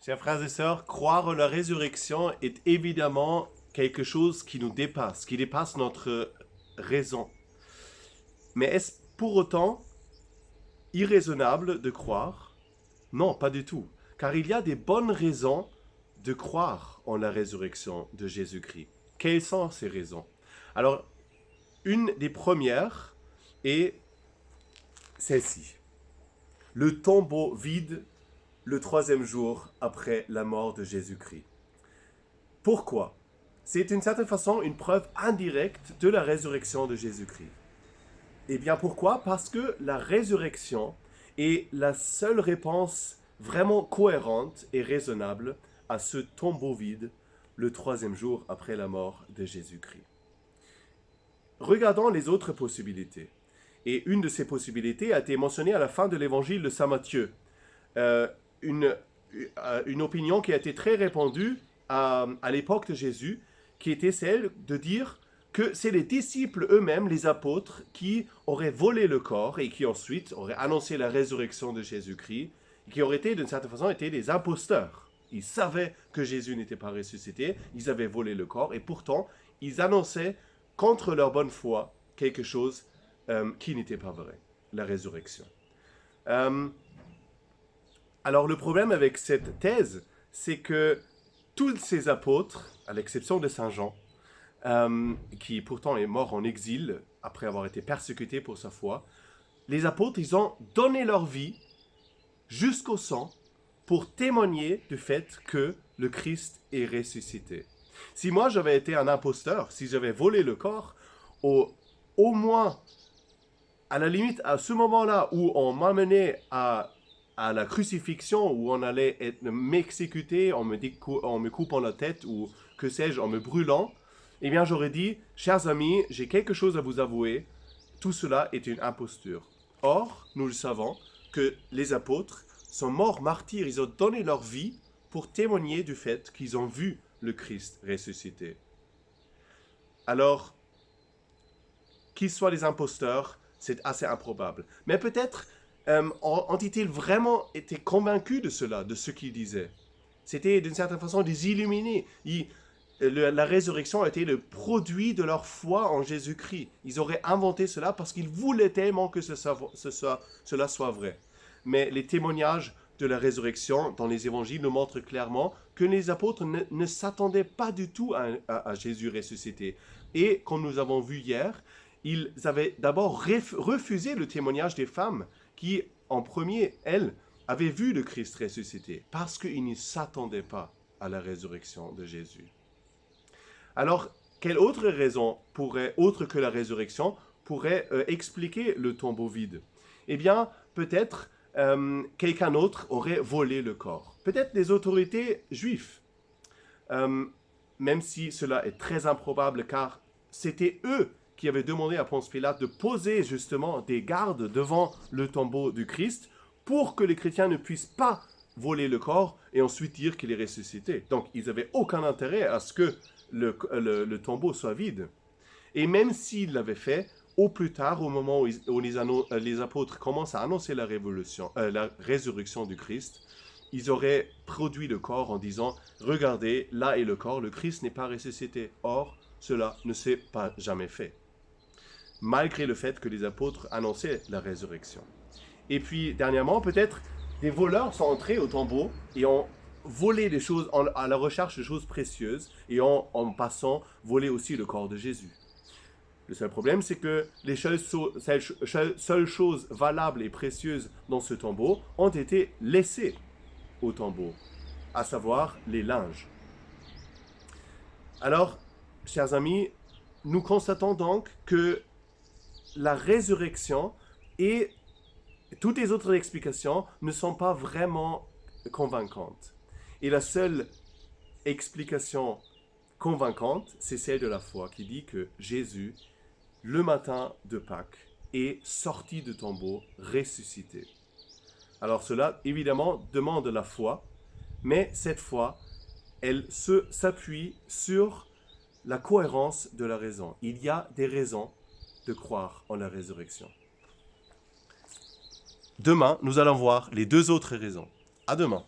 Chers frères et sœurs, croire en la résurrection est évidemment quelque chose qui nous dépasse, qui dépasse notre raison. Mais est-ce pour autant irraisonnable de croire? Non, pas du tout. Car il y a des bonnes raisons de croire en la résurrection de Jésus-Christ. Quelles sont ces raisons? Alors, une des premières est celle-ci. Le tombeau vide le troisième jour après la mort de Jésus-Christ. Pourquoi? C'est d'une certaine façon une preuve indirecte de la résurrection de Jésus-Christ. Eh bien pourquoi? Parce que la résurrection est la seule réponse vraiment cohérente et raisonnable à ce tombeau vide le troisième jour après la mort de Jésus-Christ. Regardons les autres possibilités. Et une de ces possibilités a été mentionnée à la fin de l'évangile de Saint Matthieu. Une opinion qui a été très répandue à l'époque de Jésus, qui était celle de dire que c'est les disciples eux-mêmes, les apôtres, qui auraient volé le corps et qui ensuite auraient annoncé la résurrection de Jésus-Christ, qui auraient été, d'une certaine façon, été des imposteurs. Ils savaient que Jésus n'était pas ressuscité, ils avaient volé le corps, et pourtant, ils annonçaient contre leur bonne foi quelque chose qui n'était pas vrai, la résurrection. Alors le problème avec cette thèse, c'est que tous ces apôtres, à l'exception de Saint Jean, qui pourtant est mort en exil après avoir été persécuté pour sa foi, les apôtres, ils ont donné leur vie jusqu'au sang pour témoigner du fait que le Christ est ressuscité. Si moi j'avais été un imposteur, si j'avais volé le corps, au moins, à la limite, à ce moment-là où on m'amenait à la crucifixion, où on allait m'exécuter en me coupant la tête ou que sais-je, en me brûlant, eh bien j'aurais dit, chers amis, j'ai quelque chose à vous avouer, tout cela est une imposture. Or, nous le savons, que les apôtres sont morts martyrs, ils ont donné leur vie pour témoigner du fait qu'ils ont vu le Christ ressuscité. Alors, qu'ils soient des imposteurs, c'est assez improbable. Mais peut-être ont-ils vraiment été convaincus de cela, de ce qu'ils disaient? C'était d'une certaine façon des illuminés. La résurrection a été le produit de leur foi en Jésus-Christ. Ils auraient inventé cela parce qu'ils voulaient tellement que cela soit vrai. Mais les témoignages de la résurrection dans les évangiles nous montrent clairement que les apôtres ne s'attendaient pas du tout à Jésus ressuscité. Et comme nous avons vu hier, ils avaient d'abord refusé le témoignage des femmes qui, en premier, elles, avaient vu le Christ ressuscité parce qu'ils ne s'attendaient pas à la résurrection de Jésus. Alors, quelle autre raison autre que la résurrection, pourrait expliquer le tombeau vide? Eh bien, peut-être quelqu'un d'autre aurait volé le corps. Peut-être les autorités juives, même si cela est très improbable, car c'était eux qui avaient demandé à Ponce Pilate de poser justement des gardes devant le tombeau du Christ pour que les chrétiens ne puissent pas voler le corps et ensuite dire qu'il est ressuscité. Donc, ils n'avaient aucun intérêt à ce que le tombeau soit vide. Et même s'ils l'avaient fait, au plus tard, au moment où les apôtres commencent à annoncer la résurrection du Christ, ils auraient produit le corps en disant « Regardez, là est le corps, le Christ n'est pas ressuscité. » Or, cela ne s'est pas jamais fait, malgré le fait que les apôtres annonçaient la résurrection. Et puis, dernièrement, peut-être des voleurs sont entrés au tombeau et ont volé des choses à la recherche de choses précieuses et ont, en passant, volé aussi le corps de Jésus. Le seul problème, c'est que les seules choses valables et précieuses dans ce tombeau ont été laissées au tombeau, à savoir les linges. Alors, chers amis, nous constatons donc que la résurrection et toutes les autres explications ne sont pas vraiment convaincantes. Et la seule explication convaincante, c'est celle de la foi qui dit que Jésus, le matin de Pâques, est sorti du tombeau ressuscité. Alors cela, évidemment, demande la foi, mais cette foi, elle s'appuie sur la cohérence de la raison. Il y a des raisons de croire en la résurrection. Demain, nous allons voir les deux autres raisons. À demain.